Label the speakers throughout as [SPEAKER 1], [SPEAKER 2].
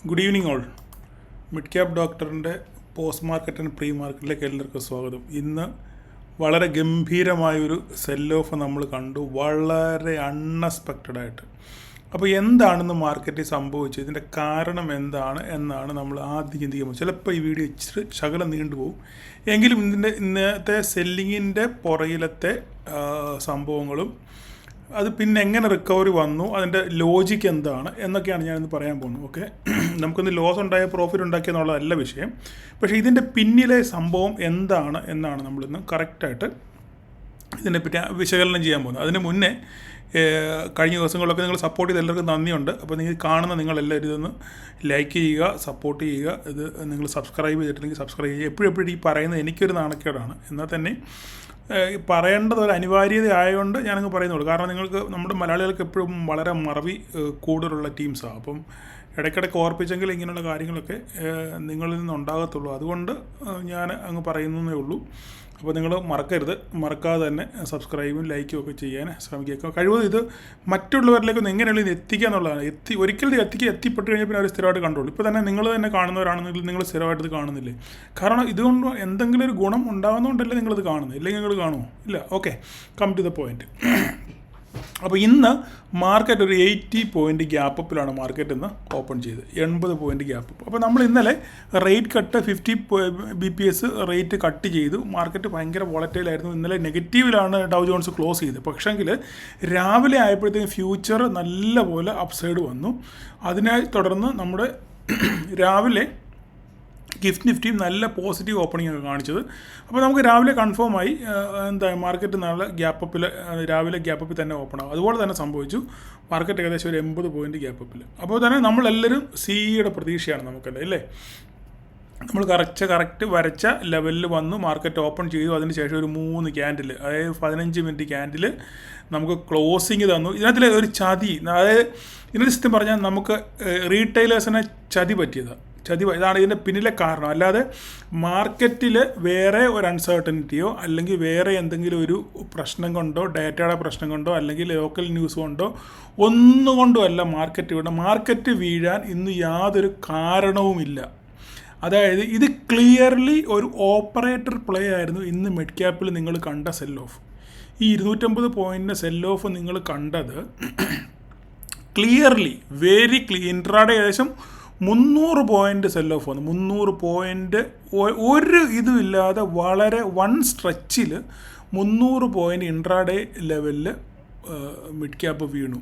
[SPEAKER 1] Good evening all. Mid cap ഡോക്ടറിൻ്റെ post market and pre മാർക്കറ്റിലേക്ക് എല്ലാവർക്കും സ്വാഗതം. ഇന്ന് വളരെ ഗംഭീരമായൊരു സെൽ ഓഫ് നമ്മൾ കണ്ടു, വളരെ അൺഎക്സ്പെക്റ്റഡ് ആയിട്ട്. അപ്പോൾ എന്താണെന്ന് മാർക്കറ്റിൽ സംഭവിച്ചത്, ഇതിൻ്റെ കാരണം എന്താണ് എന്നാണ് നമ്മൾ ആദ്യം ചിന്തിക്കുമ്പോൾ. ചിലപ്പോൾ ഈ വീഡിയോ ഇച്ചിരി ശകലം നീണ്ടുപോകും, എങ്കിലും ഇന്നത്തെ സെല്ലിങ്ങിൻ്റെ പുറകിലത്തെ സംഭവങ്ങളും അത് പിന്നെ എങ്ങനെ റിക്കവറി വന്നു, അതിൻ്റെ ലോജിക്ക് എന്താണ് എന്നൊക്കെയാണ് ഞാനിന്ന് പറയാൻ പോകുന്നത്. ഓക്കെ, നമുക്കൊന്ന് ലോസ് ഉണ്ടായ പ്രോഫിറ്റ് ഉണ്ടാക്കിയെന്നുള്ളതല്ല വിഷയം, പക്ഷേ ഇതിൻ്റെ പിന്നിലെ സംഭവം എന്താണ് എന്നാണ് നമ്മളിന്ന് കറക്റ്റായിട്ട് ഇതിനെപ്പറ്റി വിശകലനം ചെയ്യാൻ പോകുന്നത്. അതിന് മുന്നേ കഴിഞ്ഞ ദിവസങ്ങളിലൊക്കെ നിങ്ങൾ സപ്പോർട്ട് ചെയ്ത് എല്ലാവർക്കും നന്ദിയുണ്ട്. അപ്പോൾ നിങ്ങൾ കാണുന്ന നിങ്ങളെല്ലാവരും ഇതൊന്ന് ലൈക്ക് ചെയ്യുക, സപ്പോർട്ട് ചെയ്യുക. ഇത് നിങ്ങൾ സബ്സ്ക്രൈബ് ചെയ്തിട്ടുണ്ടെങ്കിൽ സബ്സ്ക്രൈബ് ചെയ്യുക. എപ്പോഴും ഈ പറയുന്നത് എനിക്കൊരു നാണക്കേടാണ്, എന്നാൽ തന്നെ പറയേണ്ടത് ഒരു അനിവാര്യത ആയതുകൊണ്ട് ഞാനങ്ങ് പറയുന്നുള്ളൂ. കാരണം നിങ്ങൾക്ക്, നമ്മുടെ മലയാളികൾക്ക് എപ്പോഴും വളരെ മറവി കൂടുതലുള്ള ടീംസാണ്. അപ്പം ഇടയ്ക്കിടയ്ക്ക് ഓർപ്പിച്ചെങ്കിൽ ഇങ്ങനെയുള്ള കാര്യങ്ങളൊക്കെ നിങ്ങളിൽ നിന്നുണ്ടാകത്തുള്ളൂ. അതുകൊണ്ട് ഞാൻ അങ്ങ് പറയുന്നതേ ഉള്ളൂ. അപ്പോൾ നിങ്ങൾ മറക്കാതെ തന്നെ സബ്സ്ക്രൈബും ലൈക്കും ഒക്കെ ചെയ്യാൻ ശ്രമിക്കുക. കഴിവതും ഇത് മറ്റുള്ളവരിലേക്കൊന്ന് എങ്ങനെയുള്ള ഇത് എത്തിക്കുക എന്നുള്ളതാണ്. ഒരിക്കലും എത്തിപ്പെട്ട് കഴിഞ്ഞാൽ പിന്നെ അവർ സ്ഥിരമായിട്ട് കണ്ടോളൂ. ഇപ്പോൾ തന്നെ നിങ്ങൾ തന്നെ കാണുന്നവരാണെന്നെങ്കിൽ നിങ്ങൾ സ്ഥിരമായിട്ട് ഇത് കാണുന്നില്ലേ? കാരണം ഇതുകൊണ്ട് എന്തെങ്കിലും ഒരു ഗുണം ഉണ്ടാകുന്നതുകൊണ്ടല്ലേ നിങ്ങളിത് കാണുന്നത്, ഇല്ലെങ്കിൽ നിങ്ങൾ കാണുമോ? ഇല്ല. Okay, come to the point. അപ്പോൾ ഇന്ന് മാർക്കറ്റ് ഒരു 80 പോയിൻ്റ് ഗ്യാപ്പ് അപ്പിലാണ് മാർക്കറ്റ് ഇന്ന് ഓപ്പൺ ചെയ്ത്, 80 പോയിൻ്റ് ഗ്യാപ്പ് അപ്പ്. അപ്പോൾ നമ്മൾ ഇന്നലെ rate cut 50 BPS rate cut ചെയ്തു. മാർക്കറ്റ് ഭയങ്കര വോളറ്റൈലായിരുന്നു. ഇന്നലെ നെഗറ്റീവിലാണ് ഡൗ ജോൺസ് ക്ലോസ് ചെയ്തത്. പക്ഷേങ്കിൽ രാവിലെ ആയപ്പോഴത്തേക്കും ഫ്യൂച്ചർ നല്ലപോലെ അപ്സൈഡ് വന്നു. അതിനെ തുടർന്ന് നമ്മുടെ രാവിലെ ഗിഫ്റ്റ് നിഫ്റ്റിയും നല്ല പോസിറ്റീവ് ഓപ്പണിംഗ് ഒക്കെ കാണിച്ചത്. അപ്പോൾ നമുക്ക് രാവിലെ കൺഫേമായി മാർക്കറ്റ് നല്ല രാവിലെ ഗ്യാപ്പപ്പിൽ തന്നെ ഓപ്പൺ ആകും. അതുപോലെ തന്നെ സംഭവിച്ചു. മാർക്കറ്റ് ഏകദേശം ഒരു 80 പോയിൻ്റ് ഗ്യാപ്പപ്പിൽ. അപ്പോൾ തന്നെ നമ്മളെല്ലാവരും സിഇയുടെ പ്രതീക്ഷയാണ് നമുക്കല്ലേ, അല്ലേ? നമ്മൾ കറക്റ്റ് വരച്ച ലെവലിൽ വന്നു മാർക്കറ്റ് ഓപ്പൺ ചെയ്തു. അതിന് ശേഷം ഒരു 3 ക്യാൻഡിൽ, അതായത് 15 മിനിറ്റ് ക്യാൻഡിൽ നമുക്ക് ക്ലോസിങ് തന്നു. ഇതിനകത്തിൽ ഒരു ചതി, അതായത് ഇതിൻ്റെ സിസ്റ്റം പറഞ്ഞാൽ നമുക്ക് റീറ്റെയിലേഴ്സിനെ ചതി പറ്റിയതാണ്. ഇതാണ് ഇതിൻ്റെ പിന്നിലെ കാരണം. അല്ലാതെ മാർക്കറ്റിൽ വേറെ ഒരു അൺസർട്ടനിറ്റിയോ അല്ലെങ്കിൽ വേറെ എന്തെങ്കിലും ഒരു പ്രശ്നം കൊണ്ടോ, ഡേറ്റയുടെ പ്രശ്നം കൊണ്ടോ, അല്ലെങ്കിൽ ലോക്കൽ ന്യൂസ് കൊണ്ടോ ഒന്നുകൊണ്ടുമല്ല മാർക്കറ്റ് വീഴാൻ ഇന്ന് യാതൊരു കാരണവുമില്ല. അതായത് ഇത് ക്ലിയർലി ഒരു ഓപ്പറേറ്റർ പ്ലേ ആയിരുന്നു ഇന്ന് മിഡ് ക്യാപ്പിൽ നിങ്ങൾ കണ്ട സെൽ ഓഫ്. ഈ 250 പോയിൻറ്റിൻ്റെ സെൽ ഓഫ് നിങ്ങൾ കണ്ടത് ക്ലിയർലി, വെരി ഇൻട്രാഡേ ഏകദേശം 300 പോയിൻ്റ് സെൽ ഓഫ് വന്നു. 300 പോയിൻ്റ് ഒരു ഇതുമില്ലാതെ വളരെ വൺ സ്ട്രെച്ചിൽ 300 പോയിൻ്റ് ഇൻട്രാഡേ ലെവലിൽ മിഡ് ക്യാപ്പ് വീണു.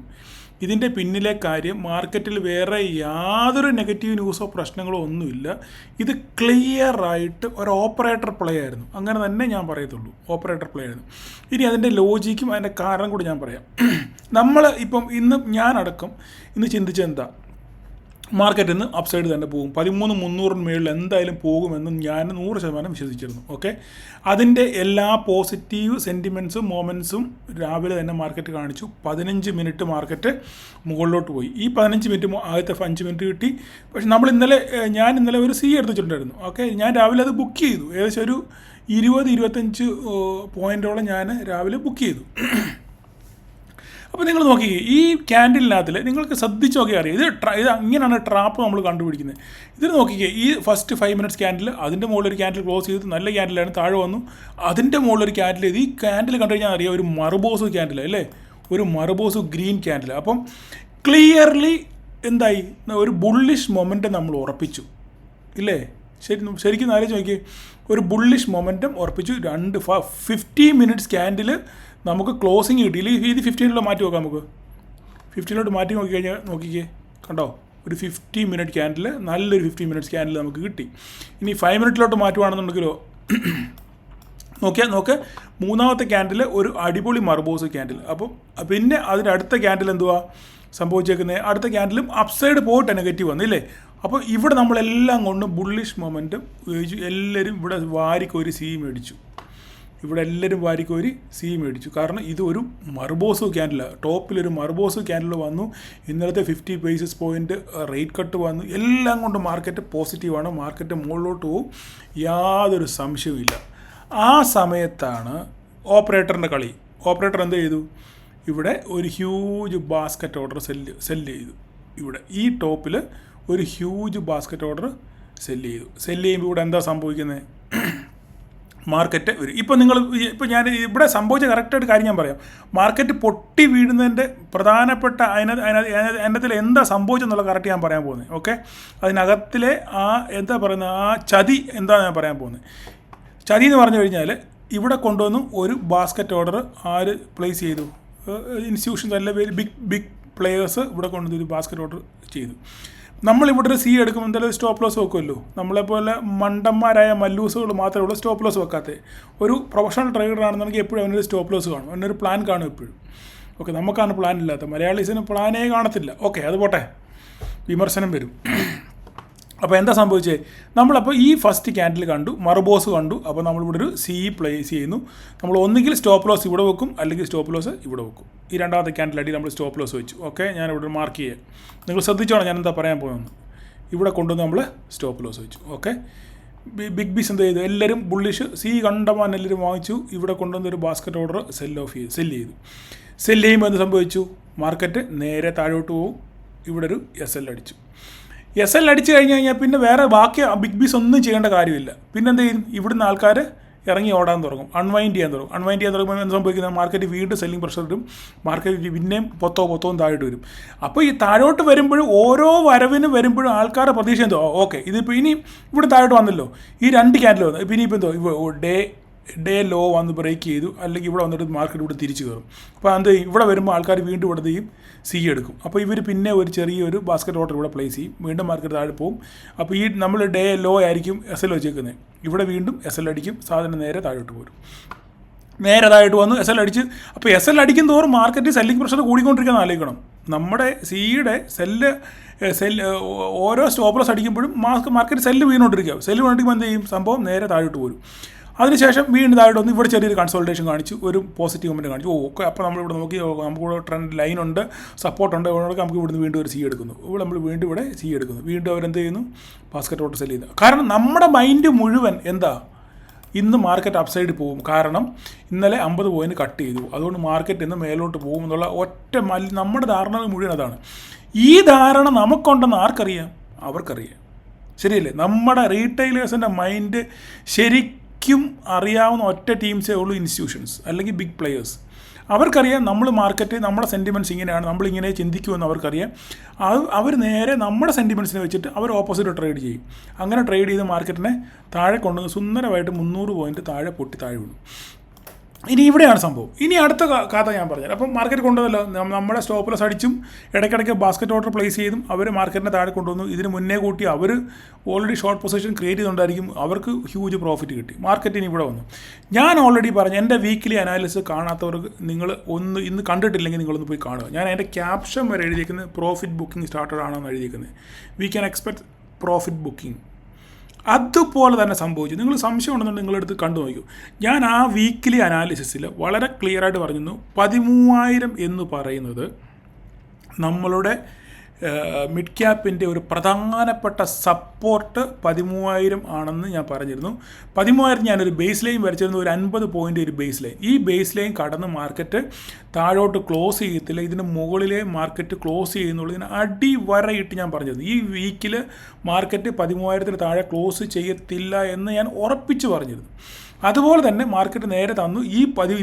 [SPEAKER 1] ഇതിൻ്റെ പിന്നിലെ കാര്യം, മാർക്കറ്റിൽ വേറെ യാതൊരു നെഗറ്റീവ് ന്യൂസോ പ്രശ്നങ്ങളോ ഒന്നുമില്ല. ഇത് ക്ലിയറായിട്ട് ഒരു ഓപ്പറേറ്റർ പ്ലേ ആയിരുന്നു. അങ്ങനെ തന്നെ ഞാൻ പറയത്തുള്ളൂ, ഓപ്പറേറ്റർ പ്ലേ ആയിരുന്നു. ഇനി അതിൻ്റെ ലോജിക്കും അതിൻ്റെ കാരണം കൂടി ഞാൻ പറയാം. നമ്മൾ ഇപ്പം ഞാനടക്കം ഇന്ന് ചിന്തിച്ചെന്താ, മാർക്കറ്റ് ഇന്ന് അപ്സൈഡ് തന്നെ പോകും, 13,300 മേളിൽ എന്തായാലും പോകുമെന്ന് ഞാൻ 100% വിശ്വസിച്ചിരുന്നു. ഓക്കെ, അതിൻ്റെ എല്ലാ പോസിറ്റീവ് സെൻറ്റിമെൻറ്റ്സും മൊമെൻറ്റ്സും രാവിലെ തന്നെ മാർക്കറ്റ് കാണിച്ചു. 15 മിനിറ്റ് മാർക്കറ്റ് മുകളിലോട്ട് പോയി. ഈ 15 മിനിറ്റ് ആദ്യത്തെ 5 മിനിറ്റ് കിട്ടി. പക്ഷെ ഞാൻ ഇന്നലെ ഒരു സി എടുത്തിട്ടുണ്ടായിരുന്നു. ഓക്കെ, ഞാൻ രാവിലെ അത് ബുക്ക് ചെയ്തു. ഏകദേശം ഒരു 20-25 പോയിൻ്റോളം ഞാൻ രാവിലെ ബുക്ക് ചെയ്തു. അപ്പോൾ നിങ്ങൾ നോക്കിക്കേ, ഈ ക്യാൻഡിലിനകത്തിൽ നിങ്ങൾക്ക് ശ്രദ്ധിച്ച് നോക്കിയാൽ അറിയാം, ഇത് ഇങ്ങനെയാണ് ട്രാപ്പ് നമ്മൾ കണ്ടുപിടിക്കുന്നത്. ഇതിൽ നോക്കിക്കേ, ഈ ഫസ്റ്റ് 5 മിനിറ്റ്സ് ക്യാൻഡിൽ, അതിൻ്റെ മുകളിലൊരു ക്യാൻഡിൽ ക്ലോസ് ചെയ്ത് നല്ല ക്യാൻഡിലാണ്, താഴെ വന്നു. അതിൻ്റെ മുകളിലൊരു ക്യാൻഡിൽ ചെയ്ത്, ഈ ക്യാൻഡിൽ കണ്ടു കഴിഞ്ഞാൽ അറിയാം ഒരു മറുബോസ് ക്യാൻഡിൽ, അല്ലേ? ഒരു മറുബോസ് ഗ്രീൻ ക്യാൻഡിൽ. അപ്പം ക്ലിയർലി എന്തായി, ഒരു ബുള്ളിഷ് മൊമെൻറ്റം നമ്മൾ ഉറപ്പിച്ചു, ഇല്ലേ? ശരിക്കും ആലോചിച്ച് നോക്കിയേ, ഒരു ബുള്ളിഷ് മൊമെൻറ്റം ഉറപ്പിച്ചു. 50 മിനിറ്റ്സ് ക്യാൻഡിൽ നമുക്ക് ക്ലോസിങ് കിട്ടിയില്ല. ഇത് 15 മാറ്റി നോക്കാം. നമുക്ക് 15 മാറ്റി നോക്കിക്കഴിഞ്ഞാൽ നോക്കിക്കേ, കണ്ടോ, ഒരു 50 മിനിറ്റ് ക്യാൻഡിൽ, നല്ലൊരു 50 മിനിറ്റ്സ് ക്യാൻഡിൽ നമുക്ക് കിട്ടി. ഇനി 5 മിനിറ്റിലോട്ട് മാറ്റുവാണെന്നുണ്ടെങ്കിലോ നോക്ക്, മൂന്നാമത്തെ ക്യാൻഡിൽ ഒരു അടിപൊളി മർബോസ് ക്യാൻഡിൽ. അപ്പം പിന്നെ അതിൻ്റെ അടുത്ത ക്യാൻഡിൽ എന്തുവാ സംഭവിച്ചേക്കുന്നത്? അടുത്ത ക്യാൻഡിലും അപ്സൈഡ് പോയിട്ട് നെഗറ്റീവ് വന്നില്ലേ? അപ്പോൾ ഇവിടെ നമ്മളെല്ലാം കൊണ്ട് ബുള്ളിഷ് മൊമെൻറ്റും ഉപയോഗിച്ചു. എല്ലാവരും ഇവിടെ വാരിക്കോരി സി മേടിച്ചു. കാരണം ഇതൊരു മർബോസ് ക്യാൻഡിലാണ്. ടോപ്പിലൊരു മർബോസ് ക്യാൻഡിൽ വന്നു. ഇന്നലത്തെ 50 ബേസിസ് പോയിൻ്റ് റേറ്റ് കട്ട് വന്നു. എല്ലാം കൊണ്ട് മാർക്കറ്റ് പോസിറ്റീവാണ്. മാർക്കറ്റ് മുകളിലോട്ട് പോകും, യാതൊരു സംശയവുമില്ല. ആ സമയത്താണ് ഓപ്പറേറ്ററിൻ്റെ കളി. ഓപ്പറേറ്റർ എന്ത് ചെയ്തു? ഇവിടെ ഒരു ഹ്യൂജ് ബാസ്ക്കറ്റ് ഓർഡർ സെല്ല് ചെയ്തു. ഇവിടെ ഈ ടോപ്പിൽ ഒരു ഹ്യൂജ് ബാസ്ക്കറ്റ് ഓർഡർ സെല്ല് ചെയ്യുമ്പോൾ ഇവിടെ എന്താ സംഭവിക്കുന്നത്? മാർക്കറ്റ് വരും. ഇപ്പോൾ ഞാൻ ഇവിടെ സംഭവിച്ച കറക്റ്റായിട്ട് കാര്യം ഞാൻ പറയാം. മാർക്കറ്റ് പൊട്ടി വീഴുന്നതിൻ്റെ പ്രധാനപ്പെട്ട അതിനകത്തിൽ എന്താ സംഭവിച്ചെന്നുള്ള കറക്റ്റ് ഞാൻ പറയാൻ പോകുന്നത്. ഓക്കെ, അതിനകത്തിലെ എന്താ പറയുന്നത്, ചതി എന്താ ഞാൻ പറയാൻ പോകുന്നത്. ചതി എന്ന് പറഞ്ഞു കഴിഞ്ഞാൽ ഇവിടെ കൊണ്ടുവന്നു ഒരു ബാസ്ക്കറ്റ് ഓർഡർ ആര് പ്ലേസ് ചെയ്തു? ഇൻസ്റ്റിറ്റ്യൂഷൻസ് അല്ല, ബിഗ് പ്ലെയേഴ്സ് ഇവിടെ കൊണ്ടുവന്ന് ഒരു ബാസ്ക്കറ്റ് ഓർഡർ ചെയ്തു. നമ്മളിവിടെ ഒരു എടുക്കുമ്പോൾ എന്തായാലും സ്റ്റോപ്പ് ലോസ് വെക്കുമല്ലോ. നമ്മളെപ്പോലെ മണ്ടന്മാരായ മല്ലൂസുകൾ മാത്രമേ ഉള്ളൂ സ്റ്റോപ്പ് ലോസ് വെക്കാത്തത്. ഒരു പ്രൊഫഷണൽ ട്രേഡർ ആണെന്നുണ്ടെങ്കിൽ എപ്പോഴും അവനൊരു സ്റ്റോപ്പ് ലോസ് കാണും, അവനൊരു പ്ലാൻ കാണും എപ്പോഴും. ഓക്കെ, നമുക്കാണ് പ്ലാൻ ഇല്ലാത്ത, മലയാളീസിന് പ്ലാനേ കാണത്തില്ല. ഓക്കെ, അത് പോട്ടെ, വിമർശനം വരും. അപ്പോൾ എന്താ സംഭവിച്ചത്? നമ്മളപ്പോൾ ഈ ഫസ്റ്റ് ക്യാൻഡിൽ കണ്ടു, മറുബോസ് കണ്ടു. അപ്പോൾ നമ്മളിവിടെ ഒരു പ്ലേസ് ചെയ്യുന്നു. നമ്മൾ ഒന്നുകിൽ സ്റ്റോപ്പ് ലോസ് ഇവിടെ വെക്കും, അല്ലെങ്കിൽ സ്റ്റോപ്പ് ലോസ് ഇവിടെ വെക്കും. ഈ രണ്ടാമത്തെ ക്യാൻഡിലടി നമ്മൾ സ്റ്റോപ്പ് ലോസ് വെച്ചു. ഓക്കെ, ഞാനിവിടെ മാർക്ക് ചെയ്യാം. നിങ്ങൾ ശ്രദ്ധിച്ചോണം ഞാൻ എന്താ പറയാൻ പോകുന്നത്. ഇവിടെ കൊണ്ടുവന്ന് നമ്മൾ സ്റ്റോപ്പ് ലോസ് വെച്ചു. ഓക്കെ, ബിഗ് ബീസ് എന്ത് ചെയ്തു? എല്ലാവരും ബുള്ളിഷ് കണ്ടമാൻ എല്ലാവരും വാങ്ങിച്ചു. ഇവിടെ കൊണ്ടുവന്നൊരു ബാസ്ക്കറ്റ് ഓർഡർ സെല്ല് ചെയ്തു. സെല്ല് ചെയ്യുമ്പോൾ എന്ത് സംഭവിച്ചു? മാർക്കറ്റ് നേരെ താഴോട്ട് പോകും. ഇവിടെ ഒരു SL അടിച്ചു. SL അടിച്ചു കഴിഞ്ഞാൽ പിന്നെ വേറെ ബാക്കി ബിഗ് ബീസ് ഒന്നും ചെയ്യേണ്ട കാര്യമില്ല. പിന്നെ എന്ത് ചെയ്യും? ഇവിടുന്ന് ആൾക്കാർ ഇറങ്ങി ഓടാൻ തുടങ്ങും, അൺവൈൻഡ് ചെയ്യാൻ തുടങ്ങുമ്പോൾ എന്ത് സംഭവിക്കുന്നത്? മാർക്കറ്റ് വീണ്ടും സെല്ലിംഗ് പ്രഷർ വരും. മാർക്കറ്റ് പിന്നെയും പൊത്തവും താഴോട്ട് വരും. അപ്പോൾ ഈ താഴോട്ട് വരുമ്പോഴും ഓരോ വരവിന് വരുമ്പോഴും ആൾക്കാരുടെ പ്രതീക്ഷ എന്തോ, ഓക്കെ ഇതിപ്പോൾ ഇനി ഇവിടെ താഴോട്ട് വന്നല്ലോ, ഈ 2 ക്യാൻഡിൽ വന്നു, ഇപ്പോൾ ഇനിയിപ്പോൾ എന്തോ ഡേ ലോ വന്ന് ബ്രേക്ക് ചെയ്തു, അല്ലെങ്കിൽ ഇവിടെ വന്നിട്ട് മാർക്കറ്റ് ഇവിടെ തിരിച്ചു കയറും. അപ്പോൾ അത് ഇവിടെ വരുമ്പോൾ ആൾക്കാർ വീണ്ടും ഇവിടെ ചെയ്യും, എടുക്കും. അപ്പോൾ ഇവർ പിന്നെ ഒരു ചെറിയൊരു ബാസ്ക്കറ്റ് ഓർഡർ ഇവിടെ പ്ലേസ് ചെയ്യും, വീണ്ടും മാർക്കറ്റ് താഴെ പോകും. അപ്പോൾ നമ്മൾ ഡേ ലോ ആയിരിക്കും SL വെച്ചേക്കുന്നത്, ഇവിടെ വീണ്ടും SL അടിക്കും, സാധനം നേരെ താഴോട്ട് പോരും. നേരെ താഴോട്ട് വന്ന് SL അടിച്ച്, അപ്പോൾ SL അടിക്കും തോറും മാർക്കറ്റ് സെല്ലിംഗ് പ്രഷർ കൂടിക്കൊണ്ടിരിക്കാൻ ആലോചിക്കണം. നമ്മുടെ സിയുടെ ഓരോ സ്റ്റോപ്പ് ലോസ് അടിക്കുമ്പോഴും മാർക്കറ്റ് സെല്ല് വീണുകൊണ്ടിരിക്കുമ്പോൾ എന്ത് ചെയ്യും? സംഭവം നേരെ താഴോട്ട് പോരും. അതിനുശേഷം വീണ്ടും താഴോട്ട് വന്ന് ഇവിടെ ചെറിയൊരു കൺസോൾട്ടേഷൻ കാണിച്ചു, ഒരു പോസിറ്റീവ് മൊമെൻറ്റ് കാണിച്ചു. ഓക്കെ, അപ്പോൾ നമ്മളിവിടെ നോക്കി നമുക്കിവിടെ ട്രെൻഡ് ലൈനുണ്ട്, സപ്പോർട്ടുണ്ട്, ഇവിടെ നമുക്ക് ഇവിടുന്ന് വീണ്ടും ഒരു എടുക്കുന്നു. ഇവിടെ നമ്മൾ വീണ്ടും ഇവിടെ എടുക്കുന്നു. വീണ്ടും അവരെന്ത് ചെയ്യുന്നു? ബാസ്ക്കറ്റ് ഓർഡർ സെല് ചെയ്യുന്നു. കാരണം നമ്മുടെ മൈൻഡ് മുഴുവൻ എന്താ? ഇന്ന് മാർക്കറ്റ് അപ്സൈഡ് പോകും. കാരണം ഇന്നലെ 50 പോയിന്റ് കട്ട് ചെയ്തു, അതുകൊണ്ട് മാർക്കറ്റ് ഇന്ന് മേലോട്ട് പോകും എന്നുള്ള നമ്മുടെ ധാരണ മുഴുവൻ അതാണ്. ഈ ധാരണ നമുക്കുണ്ടെന്ന് ആർക്കറിയാം? അവർക്കറിയാം. ശരിയല്ലേ? നമ്മുടെ റീറ്റെയിലേഴ്സിൻ്റെ മൈൻഡ് ശരിക്കും അറിയാവുന്ന ഒറ്റ ടീംസേ ഉള്ളൂ, ഇൻസ്റ്റിറ്റ്യൂഷൻസ് അല്ലെങ്കിൽ ബിഗ് പ്ലെയേഴ്സ്. അവർക്കറിയാം നമ്മൾ മാർക്കറ്റ്, നമ്മുടെ സെൻറ്റിമെൻറ്റ്സ് ഇങ്ങനെയാണ്, നമ്മളിങ്ങനെ ചിന്തിക്കുമെന്ന് അവർക്കറിയാം. അവർ നേരെ നമ്മുടെ സെൻറ്റിമെൻറ്റ്സിനെ വെച്ചിട്ട് അവർ ഓപ്പോസിറ്റ് ട്രേഡ് ചെയ്യും. അങ്ങനെ ട്രേഡ് ചെയ്ത് മാർക്കറ്റിനെ താഴെ കൊണ്ടുവന്ന് സുന്ദരമായിട്ട് 300 പോയിൻറ്റ് താഴെ വീണു. ഇനി ഇവിടെയാണ് സംഭവം. ഇനി അടുത്ത കഥ ഞാൻ പറഞ്ഞുതരാം. അപ്പം മാർക്കറ്റ് കൊണ്ടുവന്നല്ലോ, നമ്മുടെ സ്റ്റോപ്പ് ലോസ് അടിച്ചും ഇടയ്ക്കിടയ്ക്ക് ബാസ്ക്കറ്റ് ഓർഡർ പ്ലേസ് ചെയ്തും അവർ മാർക്കറ്റിനെ താഴെ കൊണ്ടുവന്നു. ഇതിന് മുന്നേ കൂട്ടി അവർ ഓൾറെഡി ഷോർട്ട് പൊസിഷൻ ക്രിയേറ്റ് ചെയ്തുകൊണ്ടായിരിക്കും അവർക്ക് ഹ്യൂജ് പ്രോഫിറ്റ് കിട്ടി. മാർക്കറ്റിന് ഇവിടെ വന്നു. ഞാൻ ഓൾറെഡി പറഞ്ഞു, എൻ്റെ വീക്കിലി അനാലിസിസ് കാണാത്തവർക്ക് നിങ്ങൾ ഇന്ന് കണ്ടിട്ടില്ലെങ്കിൽ നിങ്ങളൊന്ന് പോയി കാണുക. ഞാൻ എൻ്റെ ക്യാപ്ഷൻ വരെ എഴുതിയിരിക്കുന്നത് പ്രോഫിറ്റ് ബുക്കിംഗ് സ്റ്റാർട്ടഡ് ആണെന്ന് എഴുതിയിരിക്കുന്നത്. We can expect profit booking. അതുപോലെ തന്നെ സംഭവിച്ചു. നിങ്ങൾ സംശയം ഉണ്ടെന്നുണ്ടെങ്കിൽ നിങ്ങളെടുത്ത് കണ്ടു നോക്കൂ. ഞാൻ ആ വീക്കിലി അനാലിസിസിൽ വളരെ ക്ലിയറായിട്ട് പറഞ്ഞിരുന്നു, 13,000 എന്ന് പറയുന്നത് നമ്മളുടെ മിഡ് ക്യാപ്പിൻ്റെ ഒരു പ്രധാനപ്പെട്ട സപ്പോർട്ട് 13,000 ആണെന്ന് ഞാൻ പറഞ്ഞിരുന്നു. 13,000 ഞാനൊരു ബേസ് ലൈൻ വരച്ചിരുന്നു, ഒരു 50 പോയിൻ്റ് ഒരു ബേസ് ലൈൻ. ഈ ബേസ് ലൈൻ കടന്ന് മാർക്കറ്റ് താഴോട്ട് ക്ലോസ് ചെയ്യത്തില്ല, ഇതിന് മുകളിലെ മാർക്കറ്റ് ക്ലോസ് ചെയ്യുന്നുള്ളതിന് അടിവരയിട്ട് ഞാൻ പറഞ്ഞിരുന്നു. ഈ വീക്കിൽ മാർക്കറ്റ് 13,000 താഴെ ക്ലോസ് ചെയ്യത്തില്ല എന്ന് ഞാൻ ഉറപ്പിച്ച് പറഞ്ഞിരുന്നു. അതുപോലെ തന്നെ മാർക്കറ്റ് നേരെ തന്നു.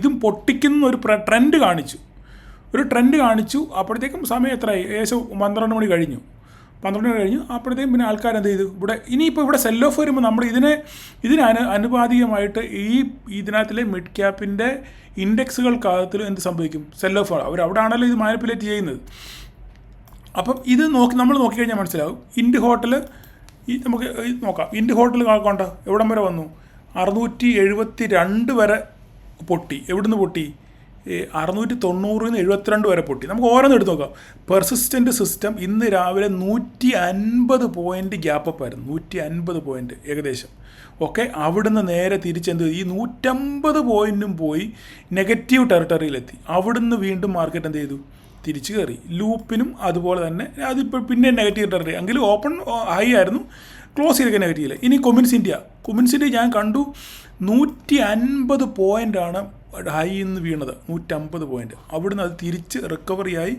[SPEAKER 1] ഇതും പൊട്ടിക്കുന്ന ഒരു ട്രെൻഡ് കാണിച്ചു. അപ്പോഴത്തേക്കും സമയം എത്രയായി? ഏകദേശം 12 മണി കഴിഞ്ഞു. അപ്പോഴത്തേക്കും പിന്നെ ആൾക്കാർ എന്ത് ചെയ്തു? ഇനിയിപ്പോൾ ഇവിടെ സെൽ ഓഫ് വരുമ്പോൾ നമ്മൾ ഇതിന് അനുപാതികമായിട്ട് ഇതിനകത്തിലെ മിഡ് ക്യാപ്പിൻ്റെ ഇൻഡെക്സുകൾക്കകത്തിൽ എന്ത് സംഭവിക്കും? സെൽ ഓഫ് ആണ്. അവിടെ ആണല്ലോ ഇത് മാനിപ്പുലേറ്റ് ചെയ്യുന്നത്. അപ്പം ഇത് നമ്മൾ നോക്കിക്കഴിഞ്ഞാൽ മനസ്സിലാവും. ഇൻഡ് ഹോട്ടൽ നമുക്ക് നോക്കാം. ഇൻഡ് ഹോട്ടൽ കൊണ്ട എവിടം വരെ വന്നു? 672 വരെ പൊട്ടി. എവിടുന്ന് പൊട്ടി? 690 72 വരെ പൊട്ടി. നമുക്ക് ഓരോന്ന് എടുത്ത് നോക്കാം. പെർസിസ്റ്റൻ്റ് സിസ്റ്റം ഇന്ന് രാവിലെ 150 പോയിൻ്റ് ഗ്യാപ്പപ്പ് ആയിരുന്നു. 150 പോയിൻ്റ് ഏകദേശം. ഓക്കെ, അവിടുന്ന് നേരെ തിരിച്ചെന്ത് ഈ 150 പോയിൻറ്റും പോയി നെഗറ്റീവ് ടെറിട്ടറിയിലെത്തി. അവിടുന്ന് വീണ്ടും മാർക്കറ്റ് എന്ത് ചെയ്തു? തിരിച്ചു കയറി. ലൂപ്പിനും അതുപോലെ തന്നെ അതിപ്പോൾ പിന്നെ നെഗറ്റീവ് ടെറിട്ടറി. എങ്കിലും ഓപ്പൺ ഹൈ ആയിരുന്നു, ക്ലോസ് ചെയ്തൊക്കെ നെഗറ്റീവില്ല. ഇനി കൊമിൻസ് ഇന്ത്യ ഞാൻ കണ്ടു 150 പോയിൻ്റാണ് ഹൈയിൽ നിന്ന് വീണത് 150 പോയിൻറ്റ്. അവിടുന്ന് അത് തിരിച്ച് റിക്കവറിയായി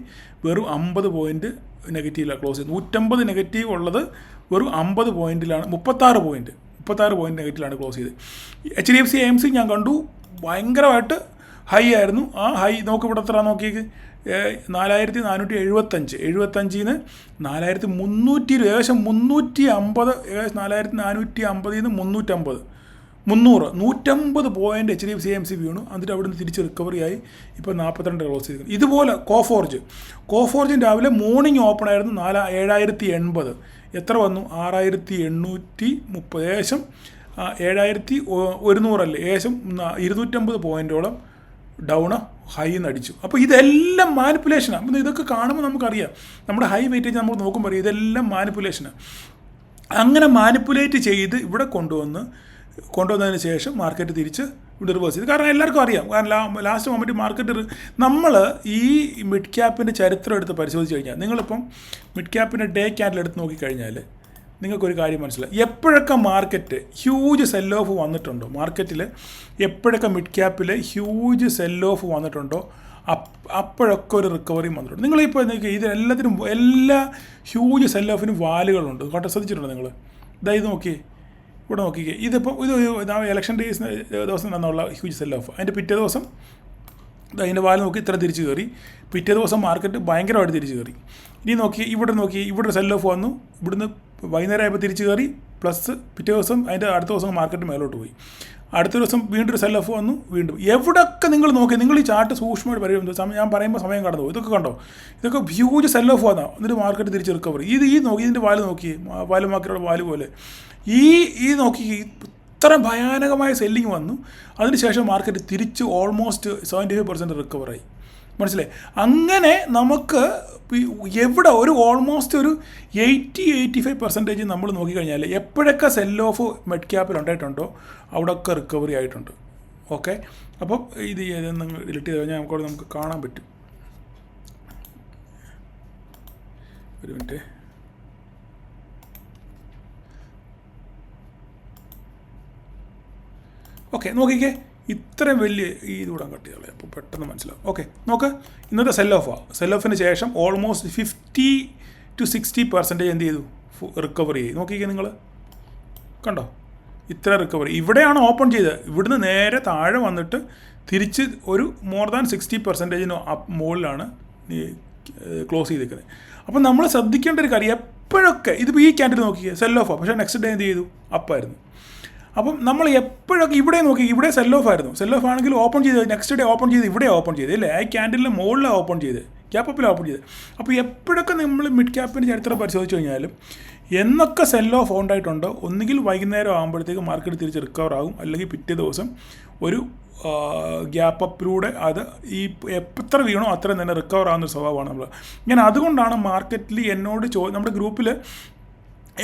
[SPEAKER 1] വെറും 50 പോയിൻറ്റ് നെഗറ്റീവിലാണ് ക്ലോസ് ചെയ്തത്. 150 നെഗറ്റീവ് ഉള്ളത് വെറും 50 പോയിൻറ്റിലാണ്, 36 പോയിൻറ്റ് നെഗറ്റീവിലാണ് ക്ലോസ് ചെയ്തത്. HDFC AMC ഞാൻ കണ്ടു ഭയങ്കരമായിട്ട് ഹൈ ആയിരുന്നു. ആ ഹൈ നോക്കി ഇവിടെ എത്ര നോക്കിയേക്ക് 4475, 75-ന് 4320, ഏകദേശം 350, ഏകദേശം 4450-ന് 150 പോയിൻറ്റ് HDFC AMC വീണു. എന്നിട്ട് അവിടുന്ന് തിരിച്ച് റിക്കവറിയായി ഇപ്പോൾ 42 ക്ലോസ് ചെയ്തിരിക്കുന്നു. ഇതുപോലെ കോഫോർജ് രാവിലെ മോർണിംഗ് ഓപ്പൺ ആയിരുന്നു 7080, എത്ര വന്നു 6830, ഏകദേശം 7100 അല്ലേ, ഏകദേശം 250 പോയിൻറ്റോളം ഡൗണ് ഹൈന്ന് അടിച്ചു. അപ്പോൾ ഇതെല്ലാം മാനിപ്പുലേഷനാണ്. അപ്പോൾ ഇതൊക്കെ കാണുമ്പോൾ നമുക്കറിയാം, നമ്മുടെ ഹൈ വെയിറ്റേജ് നമ്മൾ നോക്കുമ്പോൾ ഇതെല്ലാം മാനിപ്പുലേഷനാണ്. അങ്ങനെ മാനിപ്പുലേറ്റ് ചെയ്ത് ഇവിടെ കൊണ്ടുവന്നതിന് ശേഷം മാർക്കറ്റ് തിരിച്ച് ഇവിടെ റിവേഴ്സ് ചെയ്തു. കാരണം എല്ലാവർക്കും അറിയാം, കാരണം ലാസ്റ്റ് മൊമെൻറ്റ് മാർക്കറ്റ് നമ്മൾ ഈ മിഡ് ക്യാപ്പിൻ്റെ ചരിത്രം എടുത്ത് പരിശോധിച്ച് കഴിഞ്ഞാൽ, നിങ്ങളിപ്പം മിഡ് ക്യാപ്പിൻ്റെ ഡേ ക്യാൻഡിൽ എടുത്ത് നോക്കിക്കഴിഞ്ഞാൽ നിങ്ങൾക്കൊരു കാര്യം മനസ്സിലായി. എപ്പോഴൊക്കെ മാർക്കറ്റ് ഹ്യൂജ് സെൽ ഓഫ് വന്നിട്ടുണ്ടോ, മാർക്കറ്റിൽ എപ്പോഴൊക്കെ മിഡ് ക്യാപ്പിൽ ഹ്യൂജ് സെൽ ഓഫ് വന്നിട്ടുണ്ടോ അപ്പോഴൊക്കെ ഒരു റിക്കവറിയും വന്നിട്ടുണ്ട്. നിങ്ങളിപ്പോൾ ഇതിനെല്ലാത്തിനും എല്ലാ ഹ്യൂജ് സെൽ ഓഫിനും വാലുകളുണ്ട്. കേട്ടോ, ശ്രദ്ധിച്ചിട്ടുണ്ടോ നിങ്ങൾ? ഇതായത് നോക്കിയേ, ഇവിടെ നോക്കിക്കേ, ഇത് ഇലക്ഷൻ ദിവസം തന്നുള്ള ഹ്യൂജ് സെൽ ഓഫ്. അതിൻ്റെ പിറ്റേ ദിവസം അതിൻ്റെ വാല് നോക്കി ഇത്ര തിരിച്ച് കയറി. പിറ്റേ ദിവസം മാർക്കറ്റ് ഭയങ്കരമായിട്ട് തിരിച്ച് കയറി. ഇനി ഇവിടെ സെൽ ഓഫ് വന്നു, ഇവിടുന്ന് വൈകുന്നേരം ആയപ്പോൾ തിരിച്ച് കയറി, പ്ലസ് പിറ്റേ ദിവസം അതിൻ്റെ അടുത്ത ദിവസം മാർക്കറ്റ് മേലോട്ട് പോയി. അടുത്ത ദിവസം വീണ്ടും ഒരു സെൽ ഓഫ് വന്നു, വീണ്ടും. എവിടെയൊക്കെ നിങ്ങൾ നോക്കി, നിങ്ങൾ ഈ ചാർട്ട് സൂക്ഷ്മമായിട്ട് പരിഗണിച്ചു, ഞാൻ പറയുമ്പോൾ സമയം കടന്നു പോകും. ഇതൊക്കെ കണ്ടോ, ഇതൊക്കെ ഹ്യൂജ് സെൽ ഓഫ് വന്നോ, എന്നിട്ട് മാർക്കറ്റ് തിരിച്ച് റിക്കവറി. നോക്കി, ഇതിൻ്റെ വാല് നോക്കിയേ, വാല് മാർക്കറ്റുള്ള വാല് പോലെ ഈ നോക്കി ഇത്ര ഭയാനകമായ സെല്ലിങ് വന്നു. അതിനുശേഷം മാർക്കറ്റ് തിരിച്ച് ഓൾമോസ്റ്റ് 75% റിക്കവറായി. മനസ്സിലായി? അങ്ങനെ നമുക്ക് എവിടെ ഒരു ഓൾമോസ്റ്റ് ഒരു 80-85% നമ്മൾ നോക്കിക്കഴിഞ്ഞാൽ എപ്പോഴൊക്കെ സെൽ ഓഫ് മിഡ് ക്യാപ്പിൽ ഉണ്ടായിട്ടുണ്ടോ അവിടെയൊക്കെ റിക്കവറി ആയിട്ടുണ്ട്. ഓക്കെ, അപ്പം ഇത് നിങ്ങൾ ഡിലീറ്റ് ചെയ്ത് കഴിഞ്ഞാൽ നമുക്ക് കാണാൻ പറ്റും. ഒരു മിനിറ്റ്. ഓക്കെ, നോക്കിക്കേ, ഇത്രയും വലിയ ഇതുകൂടെ കട്ട് ചെയ്തോളെ, അപ്പോൾ പെട്ടെന്ന് മനസ്സിലാവും. ഓക്കെ, നോക്ക്, ഇന്നത്തെ സെൽ ഓഫിന് ശേഷം ഓൾമോസ്റ്റ് 50-60% എന്ത് ചെയ്തു, റിക്കവറി ചെയ്തു. നോക്കിക്കേ നിങ്ങൾ, കണ്ടോ ഇത്ര റിക്കവറി. ഇവിടെയാണ് ഓപ്പൺ ചെയ്തത്, ഇവിടുന്ന് നേരെ താഴെ വന്നിട്ട് തിരിച്ച് ഒരു മോർ ദാൻ 60% മുകളിലാണ് ക്ലോസ് ചെയ്തിരിക്കുന്നത്. അപ്പം നമ്മൾ ശ്രദ്ധിക്കേണ്ട ഒരു കാര്യം, എപ്പോഴൊക്കെ ഇതിപ്പോൾ ഈ ക്യാൻഡിൽ നോക്കിയേ സെൽ ഓഫാണ്, പക്ഷേ നെക്സ്റ്റ് ഡേ എന്ത് ചെയ്തു, അപ്പായിരുന്നു. അപ്പം നമ്മൾ എപ്പോഴൊക്കെ ഇവിടെ നോക്കി, ഇവിടെ സെൽ ഓഫ് ആയിരുന്നു. സെൽ ഓഫ് ആണെങ്കിൽ ഓപ്പൺ ചെയ്ത് നെക്സ്റ്റ് ഡേ ഓപ്പൺ ചെയ്ത് ഇവിടെ ഓപ്പൺ ചെയ്ത് അല്ലേ, ആ ക്യാൻഡിലിന് മുകളിലാണ് ഓപ്പൺ ചെയ്ത്, ക്യാപ്പപ്പിൽ ഓപ്പൺ ചെയ്ത്. അപ്പോൾ എപ്പോഴൊക്കെ നമ്മൾ മിഡ് ക്യാപ്പിൻ്റെ ചരിത്രം പരിശോധിച്ച് കഴിഞ്ഞാലും എന്നൊക്കെ സെൽ ഓഫ് ഉണ്ടായിട്ടുണ്ടോ, ഒന്നുകിൽ വൈകുന്നേരം ആകുമ്പോഴത്തേക്ക് മാർക്കറ്റ് തിരിച്ച് റിക്കവർ ആകും, അല്ലെങ്കിൽ പിറ്റേ ദിവസം ഒരു ഗ്യാപ്പപ്പിലൂടെ അത് ഈ എത്ര വീണോ അത്രയും തന്നെ റിക്കവർ ആകുന്നൊരു സ്വഭാവമാണ് നമ്മൾ. ഞാൻ അതുകൊണ്ടാണ് മാർക്കറ്റിൽ നമ്മുടെ ഗ്രൂപ്പിൽ